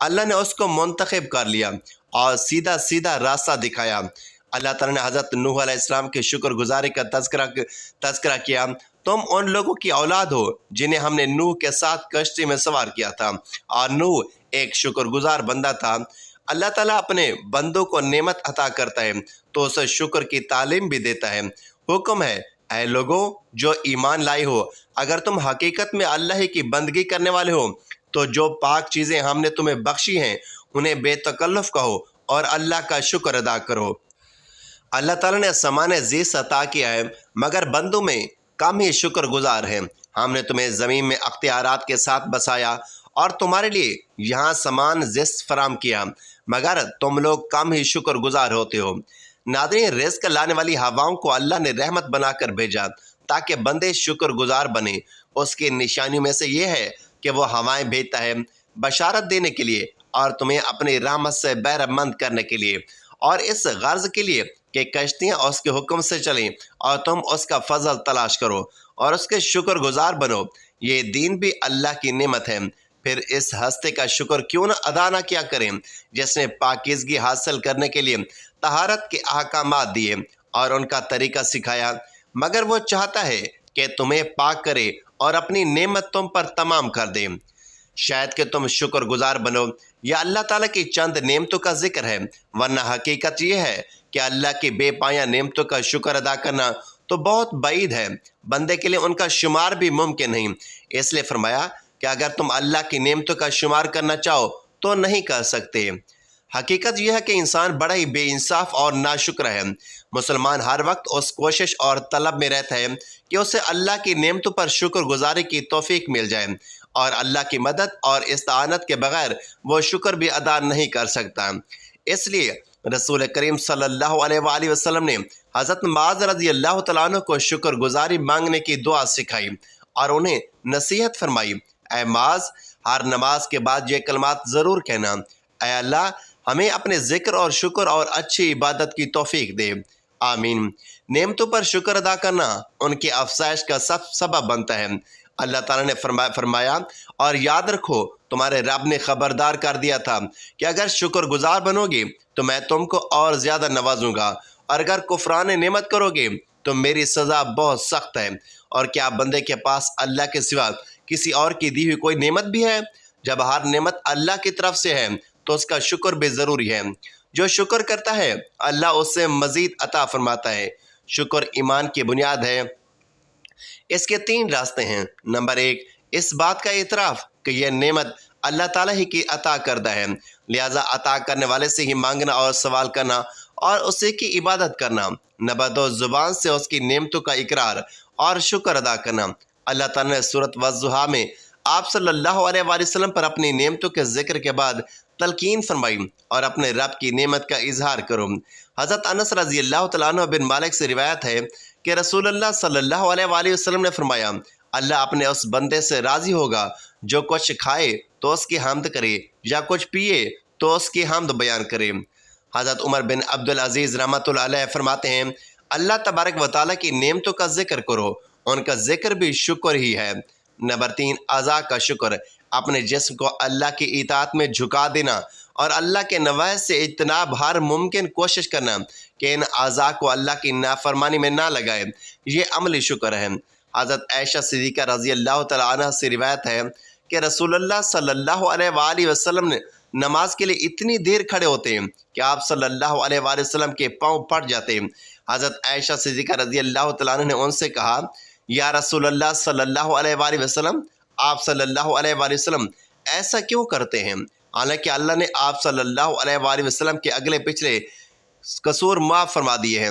اللہ نے اس کو منتخب کر لیا اور سیدھا سیدھا راستہ دکھایا۔ اللہ تعالیٰ نے حضرت نوح علیہ السلام کے شکر گزاری کا تذکرہ کیا۔ تم ان لوگوں کی اولاد ہو جنہیں ہم نے نوح کے ساتھ کشتی میں سوار کیا تھا، اور نوح ایک شکر گزار بندہ تھا۔ اللہ تعالیٰ اپنے بندوں کو نعمت عطا کرتا ہے تو اسے شکر کی تعلیم بھی دیتا ہے۔ حکم ہے، اے لوگوں جو ایمان لائے ہو، اگر تم حقیقت میں اللہ ہی کی بندگی کرنے والے ہو تو جو پاک چیزیں ہم نے تمہیں بخشی ہیں انہیں بے تکلف کہو اور اللہ کا شکر ادا کرو۔ اللہ تعالیٰ نے سامان زیست عطا کیا ہے مگر بندوں میں کم ہی شکر گزار ہیں۔ ہم نے تمہیں زمین میں اختیارات کے ساتھ بسایا اور تمہارے لیے یہاں سامان زیست فراہم کیا، مگر تم لوگ کم ہی شکر گزار ہوتے ہو۔ ناظرین، رزق لانے والی ہواؤں کو اللہ نے رحمت بنا کر بھیجا تاکہ بندے شکر گزار بنے۔ اس کی نشانیوں میں سے یہ ہے کہ وہ ہوائیں بھیجتا ہے بشارت دینے کے لیے اور تمہیں اپنی رحمت سے بہرہ مند کرنے کے لیے، اور اس غرض کے لیے کہ کشتیاں اس کے حکم سے چلیں اور تم اس کا فضل تلاش کرو اور اس کے شکر گزار بنو۔ یہ دین بھی اللہ کی نعمت ہے، پھر اس ہستے کا شکر کیوں نہ ادا نہ کیا کریں جس نے پاکیزگی حاصل کرنے کے لیے طہارت کے احکامات دیے اور ان کا طریقہ سکھایا، مگر وہ چاہتا ہے کہ تمہیں پاک کرے اور اپنی نعمت تم پر تمام کر دے، شاید کہ تم شکر گزار بنو۔ یہ اللہ تعالیٰ کی چند نعمتوں کا ذکر ہے، ورنہ حقیقت یہ ہے کہ اللہ کی بے پایہ نعمتوں کا شکر ادا کرنا تو بہت بعید ہے، بندے کے لیے ان کا شمار بھی ممکن نہیں۔ اس لیے فرمایا کہ اگر تم اللہ کی نعمتوں کا شمار کرنا چاہو تو نہیں کر سکتے۔ حقیقت یہ ہے کہ انسان بڑا ہی بے انصاف اور ناشکر ہے۔ مسلمان ہر وقت اس کوشش اور طلب میں رہتا ہے کہ اسے اللہ کی نعمتوں پر شکر گزاری کی توفیق مل جائے، اور اللہ کی مدد اور استعانت کے بغیر وہ شکر بھی ادا نہیں کر سکتا۔ اس لیے رسول کریم صلی اللہ علیہ وآلہ وسلم نے حضرت معاذ رضی اللہ تعالیٰ عنہ کو شکر گزاری مانگنے کی دعا سکھائی اور انہیں نصیحت فرمائی، اے معاذ، ہر نماز کے بعد یہ کلمات ضرور کہنا، اے اللہ ہمیں اپنے ذکر اور شکر اور اچھی عبادت کی توفیق دے، آمین۔ نعمتوں پر شکر ادا کرنا ان کی افزائش کا سبب بنتا ہے۔ اللہ تعالیٰ نے فرمایا، اور یاد رکھو تمہارے رب نے خبردار کر دیا تھا کہ اگر شکر گزار بنو گے تو میں تم کو اور زیادہ نوازوں گا، اور اگر کفران نعمت کرو گے تو میری سزا بہت سخت ہے۔ اور کیا بندے کے پاس اللہ کے سوا کسی اور کی دی ہوئی کوئی نعمت بھی ہے؟ جب ہر نعمت اللہ کی طرف سے ہے تو اس کا شکر بھی ضروری ہے۔ جو شکر کرتا ہے اللہ اس سے مزید عطا فرماتا ہے۔ شکر ایمان کی بنیاد ہے۔ اس کے 3 راستے ہیں۔ نمبر 1، اس بات کا اعتراف کہ یہ نعمت اللہ تعالیٰ ہی کی عطا کردہ ہے، لہٰذا عطا کرنے والے سے ہی مانگنا اور سوال کرنا اور اسی کی عبادت کرنا۔ نمبر 2، زبان سے اس کی نعمتوں کا اقرار اور شکر ادا کرنا۔ اللہ تعالیٰ نے سورۃ والضحیٰ میں آپ صلی اللہ علیہ وآلہ وسلم پر اپنی نعمتوں کے ذکر کے بعد تلقین فرمائی، اور اپنے رب کی نعمت کا اظہار کرو۔ حضرت انس رضی اللہ تعالیٰ عنہ بن مالک سے روایت ہے کہ رسول اللہ صلی اللہ علیہ وآلہ وسلم نے فرمایا، اللہ اپنے اس بندے سے راضی ہوگا جو کچھ کھائے تو اس کی حمد کرے، یا کچھ پیے تو اس کی حمد بیان کرے۔ حضرت عمر بن عبدالعزیز رحمۃ اللہ علیہ فرماتے ہیں، اللہ تبارک و تعالیٰ کی نعمتوں کا ذکر کرو، ان کا ذکر بھی شکر ہی ہے۔ نمبر 3، اعضاء کا شکر، اپنے جسم کو اللہ کی اطاعت میں جھکا دینا اور اللہ کے نواحی سے اجتناب، ہر ممکن کوشش کرنا کہ ان اعضاء کو اللہ کی نافرمانی میں نہ لگائے، یہ عملی شکر ہے۔ حضرت عائشہ صدیقہ رضی اللہ تعالیٰ عنہ سے روایت ہے کہ رسول اللہ صلی اللہ علیہ وآلہ وسلم نے نماز کے لیے اتنی دیر کھڑے ہوتے ہیں کہ آپ صلی اللہ علیہ وآلہ وسلم کے پاؤں پھٹ جاتے ہیں۔ حضرت عائشہ صدیقہ رضی اللہ تعالیٰ عنہ نے ان سے کہا، یا رسول اللہ صلی اللہ علیہ وآلہ وسلم، آپ صلی اللہ علیہ وآلہ وسلم ایسا کیوں کرتے ہیں؟ حالانکہ اللہ نے آپ صلی اللہ علیہ وآلہ وسلم کے اگلے پچھلے قصور معاف فرما دیے ہیں۔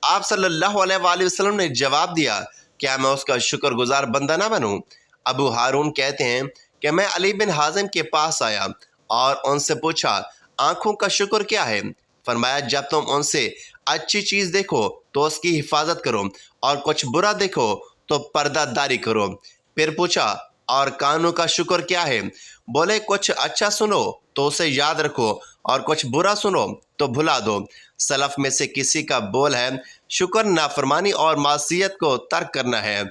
آپ صلی اللہ علیہ وآلہ وسلم نے جواب دیا، کیا میں اس کا شکر گزار بندہ نہ بنوں؟ ابو ہارون کہتے ہیں کہ میں علی بن حازم کے پاس آیا اور ان سے پوچھا، آنکھوں کا شکر کیا ہے؟ فرمایا، جب تم ان سے اچھی چیز دیکھو تو اس کی حفاظت کرو، اور کچھ برا دیکھو تو پردہ داری کرو۔ پھر پوچھا، اور کانوں کا شکر کیا ہے؟ بولے، کچھ اچھا سنو تو اسے یاد رکھو، اور کچھ برا سنو تو بھلا دو۔ سلف میں سے کسی کا بول ہے، شکر نافرمانی اور معصیت کو ترک کرنا ہے۔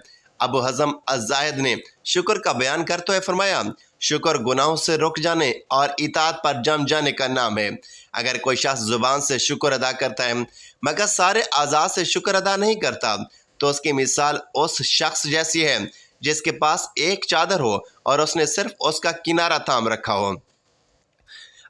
ابو حزم الزاہد نے شکر کا بیان کرتے ہوئے فرمایا، شکر گناہوں سے رک جانے اور اطاعت پر جم جانے کا نام ہے۔ اگر کوئی شخص زبان سے شکر ادا کرتا ہے مگر سارے اعضاء سے شکر ادا نہیں کرتا تو اس کی مثال اس شخص جیسی ہے جس کے پاس ایک چادر ہو اور اس نے صرف اس کا کنارہ تھام رکھا ہو۔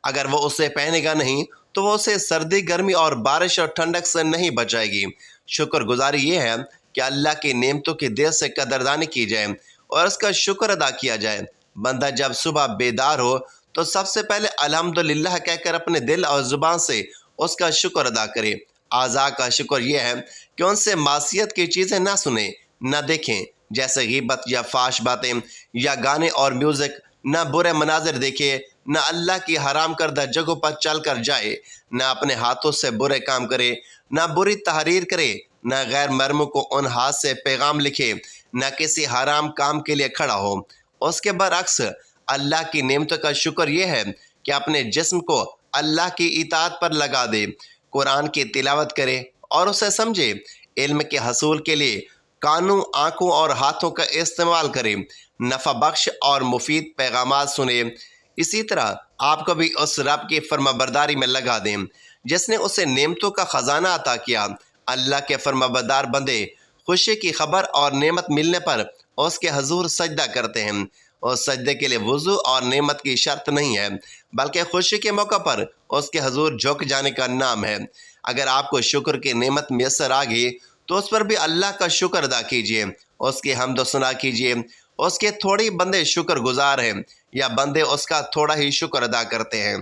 اگر وہ اسے پہنے گا نہیں تو وہ اسے سردی، گرمی اور بارش اور ٹھنڈک سے نہیں بچائے گی۔ شکر گزاری یہ ہے کہ اللہ کی نعمتوں کی دل سے قدردانی کی جائے اور اس کا شکر ادا کیا جائے۔ بندہ جب صبح بیدار ہو تو سب سے پہلے الحمدللہ کہہ کر اپنے دل اور زبان سے اس کا شکر ادا کرے۔ اعضاء کا شکر یہ ہے کہ ان سے معصیت کی چیزیں نہ سنیں، نہ دیکھیں، جیسے غیبت یا فحش باتیں یا گانے اور میوزک، نہ برے مناظر دیکھے، نہ اللہ کی حرام کردہ جگہوں پر چل کر جائے، نہ اپنے ہاتھوں سے برے کام کرے، نہ بری تحریر کرے، نہ غیر محرموں کو ان ہاتھ سے پیغام لکھے، نہ کسی حرام کام کے لیے کھڑا ہو۔ اس کے برعکس اللہ کی نعمتوں کا شکر یہ ہے کہ اپنے جسم کو اللہ کی اطاعت پر لگا دے، قرآن کی تلاوت کرے اور اسے سمجھے، علم کے حصول کے لیے کانوں، آنکھوں اور ہاتھوں کا استعمال کرے، نفع بخش اور مفید پیغامات سنے۔ اسی طرح آپ کو بھی اس رب کی فرما برداری میں لگا دیں جس نے اسے نعمتوں کا خزانہ عطا کیا۔ اللہ کے فرما بردار بندے خوشی کی خبر اور نعمت ملنے پر اس کے حضور سجدہ کرتے ہیں۔ اس سجدے کے لیے وضو اور نعمت کی شرط نہیں ہے بلکہ خوشی کے موقع پر اس کے حضور جھک جانے کا نام ہے۔ اگر آپ کو شکر کی نعمت میسر آ گئی تو اس پر بھی اللہ کا شکر ادا کیجیے، اس کی حمد و ثنا کیجیے۔ اس کے تھوڑی بندے شکر گزار ہیں یا بندے اس کا تھوڑا ہی شکر ادا کرتے ہیں۔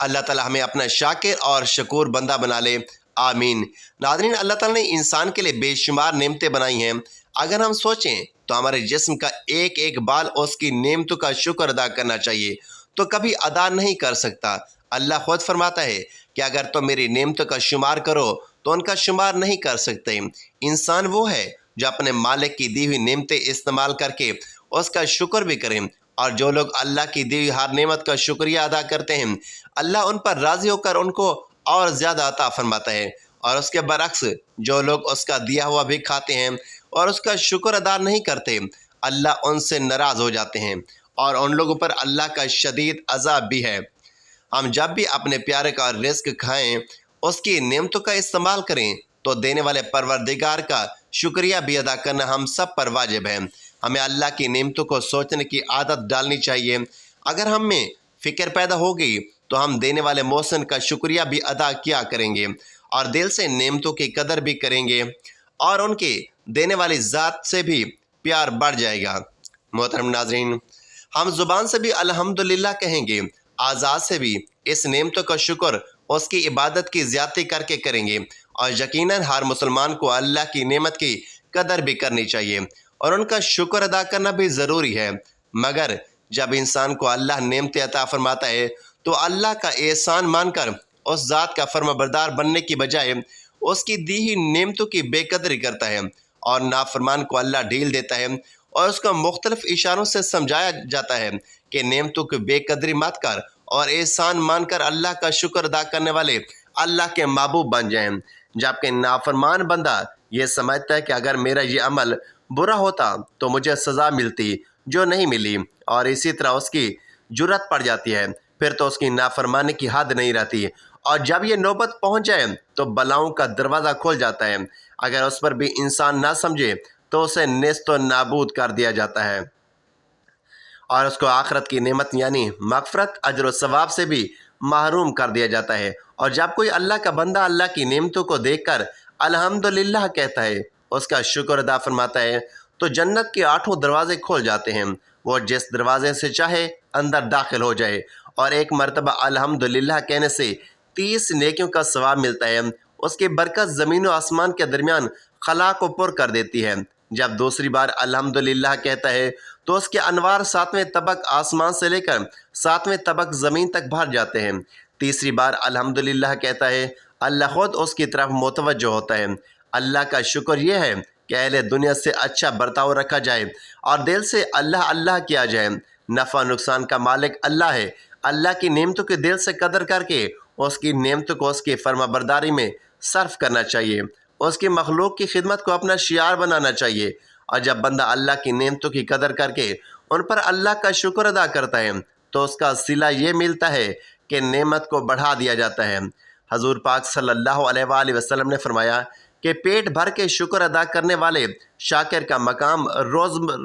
اللہ تعالیٰ ہمیں اپنا شاکر اور شکور بندہ بنا لے، آمین۔ ناظرین، اللہ تعالیٰ نے انسان کے لیے بے شمار نعمتیں بنائی ہیں۔ اگر ہم سوچیں تو ہمارے جسم کا ایک ایک بال اس کی نعمتوں کا شکر ادا کرنا چاہیے تو کبھی ادا نہیں کر سکتا۔ اللہ خود فرماتا ہے کہ اگر تم میری نعمتوں کا شمار کرو تو ان کا شمار نہیں کر سکتے۔ انسان وہ ہے جو اپنے مالک کی دی ہوئی نعمتیں استعمال کر کے اس کا شکر بھی کریں، اور جو لوگ اللہ کی دی ہوئی ہر نعمت کا شکریہ ادا کرتے ہیں اللہ ان پر راضی ہو کر ان کو اور زیادہ عطا فرماتا ہے، اور اس کے برعکس جو لوگ اس کا دیا ہوا بھی کھاتے ہیں اور اس کا شکر ادا نہیں کرتے اللہ ان سے ناراض ہو جاتے ہیں، اور ان لوگوں پر اللہ کا شدید عذاب بھی ہے۔ ہم جب بھی اپنے پیارے کا رزق کھائیں، اس کی نعمتوں کا استعمال کریں تو دینے والے پروردگار کا شکریہ بھی ادا کرنا ہم سب پر واجب ہے۔ ہمیں اللہ کی نعمتوں کو سوچنے کی عادت ڈالنی چاہیے۔ اگر ہم میں فکر پیدا ہو گئی تو ہم دینے والے محسن کا شکریہ بھی ادا کیا کریں گے اور دل سے نعمتوں کی قدر بھی کریں گے، اور ان کے دینے والی ذات سے بھی پیار بڑھ جائے گا۔ محترم ناظرین، ہم زبان سے بھی الحمدللہ کہیں گے، اعضاء سے بھی اس نعمتوں کا شکر اس کی عبادت کی زیادتی کر کے کریں گے، اور یقیناً ہر مسلمان کو اللہ کی نعمت کی قدر بھی کرنی چاہیے اور ان کا شکر ادا کرنا بھی ضروری ہے۔ مگر جب انسان کو اللہ نعمتیں عطا فرماتا ہے تو اللہ کا احسان مان کر اس ذات کا فرما بردار بننے کی بجائے اس کی دی ہوئی نعمتوں کی بے قدری کرتا ہے، اور نافرمان کو اللہ ڈھیل دیتا ہے اور اس کو مختلف اشاروں سے سمجھایا جاتا ہے کہ نعمتوں کی بے قدری مت کر اور احسان مان کر اللہ کا شکر ادا کرنے والے اللہ کے محبوب بن جائیں، جبکہ نافرمان بندہ یہ سمجھتا ہے کہ اگر میرا یہ عمل برا ہوتا تو مجھے سزا ملتی جو نہیں ملی، اور اسی طرح اس کی جرت پڑ جاتی ہے، پھر تو اس کی نافرمانی کی حد نہیں رہتی، اور جب یہ نوبت پہنچ جائے تو بلاؤں کا دروازہ کھول جاتا ہے۔ اگر اس پر بھی انسان نہ سمجھے تو اسے نیست و نابود کر دیا جاتا ہے، اور اس کو آخرت کی نعمت یعنی مغفرت، اجر و ثواب سے بھی محروم کر دیا جاتا ہے۔ اور جب کوئی اللہ کا بندہ اللہ کی نعمتوں کو دیکھ کر الحمدللہ کہتا ہے، اس کا شکر ادا فرماتا ہے، تو جنت کے 8 دروازے کھول جاتے ہیں، وہ جس دروازے سے چاہے اندر داخل ہو جائے، اور ایک مرتبہ الحمدللہ کہنے سے 30 نیکیوں کا ثواب ملتا ہے۔ اس کی برکت زمین و آسمان کے درمیان خلا کو پر کر دیتی ہے۔ جب دوسری بار الحمدللہ کہتا ہے تو اس کے انوار 7ویں طبق آسمان سے لے کر 7ویں طبق زمین تک بھر جاتے ہیں۔ تیسری بار الحمدللہ کہتا ہے، اللہ خود اس کی طرف متوجہ ہوتا ہے۔ اللہ کا شکر یہ ہے کہ اہل دنیا سے اچھا برتاؤ رکھا جائے اور دل سے اللہ اللہ کیا جائے۔ نفع نقصان کا مالک اللہ ہے۔ اللہ کی نعمتوں کی دل سے قدر کر کے اس کی نعمتوں کو اس کی فرما برداری میں صرف کرنا چاہیے، اس کی مخلوق کی خدمت کو اپنا شعار بنانا چاہیے، اور جب بندہ اللہ کی نعمتوں کی قدر کر کے ان پر اللہ کا شکر ادا کرتا ہے تو اس کا صلہ یہ ملتا ہے کہ نعمت کو بڑھا دیا جاتا ہے۔ حضور پاک صلی اللہ علیہ وآلہ وسلم نے فرمایا کہ پیٹ بھر کے شکر ادا کرنے والے شاکر کا مقام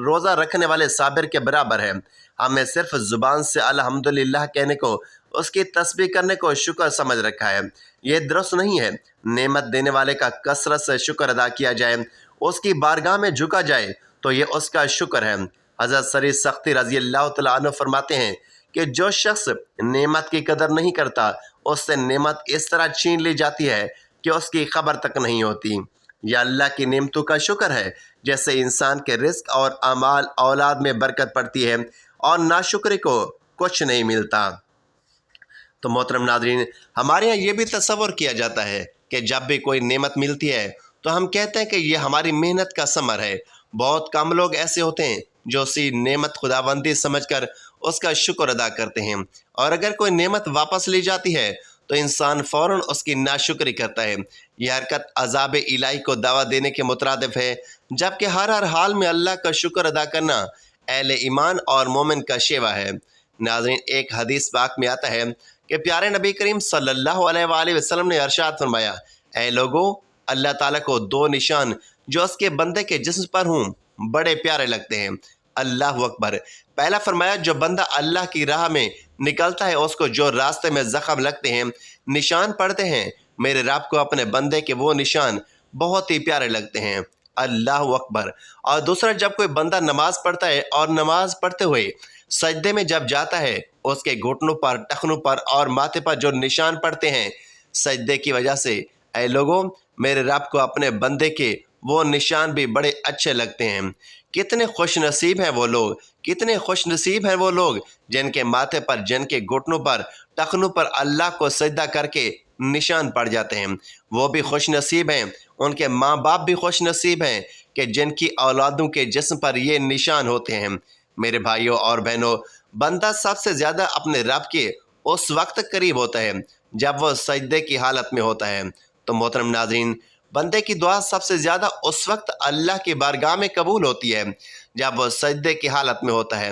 روزہ رکھنے والے صابر کے برابر ہے۔ ہمیں صرف زبان سے الحمدللہ کہنے کو، اس کی تسبیح کرنے کو شکر سمجھ رکھا ہے۔ یہ درست نہیں ہے۔ نعمت دینے والے کا کثرت سے شکر ادا کیا جائے، اس کی بارگاہ میں جھکا جائے تو یہ اس کا شکر ہے۔ حضرت سری سختی رضی اللہ تعالیٰ عنہ فرماتے ہیں کہ جو شخص نعمت کی قدر نہیں کرتا، اس سے نعمت اس طرح چھین لی جاتی ہے کہ اس کی خبر تک نہیں ہوتی۔ یہ اللہ کی نعمتوں کا شکر ہے، جیسے انسان کے رزق اور اعمال اولاد میں برکت پڑتی ہے اور ناشکری کو کچھ نہیں ملتا۔ تو محترم ناظرین، ہمارے یہاں یہ بھی تصور کیا جاتا ہے کہ جب بھی کوئی نعمت ملتی ہے تو ہم کہتے ہیں کہ یہ ہماری محنت کا ثمر ہے۔ بہت کم لوگ ایسے ہوتے ہیں جو اسی نعمت خداوندی سمجھ کر اس کا شکر ادا کرتے ہیں، اور اگر کوئی نعمت واپس لی جاتی ہے تو انسان فوراً اس کی ناشکری کرتا ہے۔ یہ حرکت عذاب الہی کو دعویٰ دینے کے مترادف ہے، جبکہ ہر حال میں اللہ کا شکر ادا کرنا اہل ایمان اور مومن کا شیوا ہے۔ ناظرین، ایک حدیث پاک میں آتا ہے کہ پیارے نبی کریم صلی اللہ علیہ وآلہ وسلم نے ارشاد فرمایا، اے لوگوں، اللہ تعالیٰ کو دو نشان جو اس کے بندے کے جسم پر ہوں بڑے پیارے لگتے ہیں۔ اللہ اکبر۔ پہلا فرمایا، جو بندہ اللہ کی راہ میں نکلتا ہے اس کو جو راستے میں زخم لگتے ہیں، نشان پڑتے ہیں، میرے رب کو اپنے بندے کے وہ نشان بہت ہی پیارے لگتے ہیں۔ اللہ اکبر۔ اور دوسرا، جب کوئی بندہ نماز پڑھتا ہے اور نماز پڑھتے ہوئے سجدے میں جب جاتا ہے، اس کے گھٹنوں پر، ٹخنوں پر اور ماتھے پر جو نشان پڑتے ہیں سجدے کی وجہ سے، اے لوگوں، میرے رب کو اپنے بندے کے وہ نشان بھی بڑے اچھے لگتے ہیں۔ کتنے خوش نصیب ہیں وہ لوگ، کتنے خوش نصیب ہیں وہ لوگ جن کے ماتھے پر، جن کے گھٹنوں پر، ٹخنوں پر اللہ کو سجدہ کر کے نشان پڑ جاتے ہیں۔ وہ بھی خوش نصیب ہیں، ان کے ماں باپ بھی خوش نصیب ہیں کہ جن کی اولادوں کے جسم پر یہ نشان ہوتے ہیں۔ میرے بھائیوں اور بہنوں، بندہ سب سے زیادہ اپنے رب کے اس وقت قریب ہوتا ہے جب وہ سجدے کی حالت میں ہوتا ہے۔ تو محترم ناظرین، بندے کی دعا سب سے زیادہ اس وقت اللہ کی بارگاہ میں قبول ہوتی ہے جب وہ سجدے کی حالت میں ہوتا ہے۔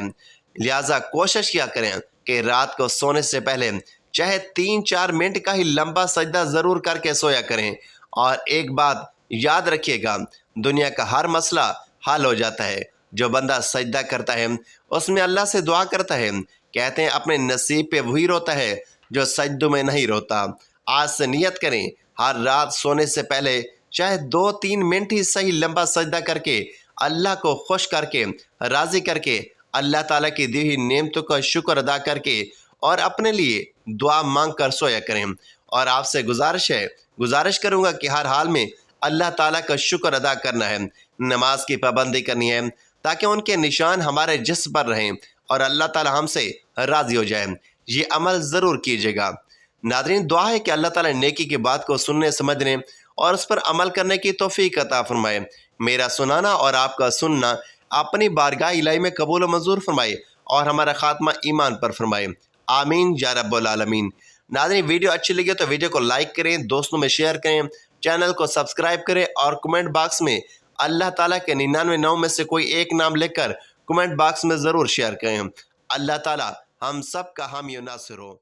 لہٰذا کوشش کیا کریں کہ رات کو سونے سے پہلے چاہے 3-4 منٹ کا ہی لمبا سجدہ ضرور کر کے سویا کریں۔ اور ایک بات یاد رکھیے گا، دنیا کا ہر مسئلہ حل ہو جاتا ہے۔ جو بندہ سجدہ کرتا ہے اس میں اللہ سے دعا کرتا ہے، کہتے ہیں اپنے نصیب پہ وہی روتا ہے جو سجدوں میں نہیں روتا۔ آج سے نیت کریں، ہر رات سونے سے پہلے چاہے 2-3 منٹ ہی صحیح لمبا سجدہ کر کے اللہ کو خوش کر کے، راضی کر کے، اللہ تعالیٰ کی دی ہوئی نعمتوں کا شکر ادا کر کے اور اپنے لیے دعا مانگ کر سویا کریں۔ اور آپ سے گزارش کروں گا کہ ہر حال میں اللہ تعالیٰ کا شکر ادا کرنا ہے، نماز کی پابندی کرنی ہے تاکہ ان کے نشان ہمارے جسم پر رہیں اور اللہ تعالیٰ ہم سے راضی ہو جائے۔ یہ عمل ضرور کیجیے گا۔ ناظرین، دعا ہے کہ اللہ تعالیٰ نیکی کی بات کو سننے، سمجھنے اور اس پر عمل کرنے کی توفیق عطا فرمائے۔ میرا سنانا اور آپ کا سننا اپنی بارگاہ الہی میں قبول و منظور فرمائے اور ہمارا خاتمہ ایمان پر فرمائے۔ آمین یا رب العالمین۔ ناظرین، ویڈیو اچھی لگے تو ویڈیو کو لائک کریں، دوستوں میں شیئر کریں، چینل کو سبسکرائب کریں اور کمنٹ باکس میں اللہ تعالیٰ کے 99 نام میں سے کوئی ایک نام لکھ کر کمنٹ باکس میں ضرور شیئر کریں۔ اللہ تعالیٰ ہم سب کا حامی و ناصر ہو۔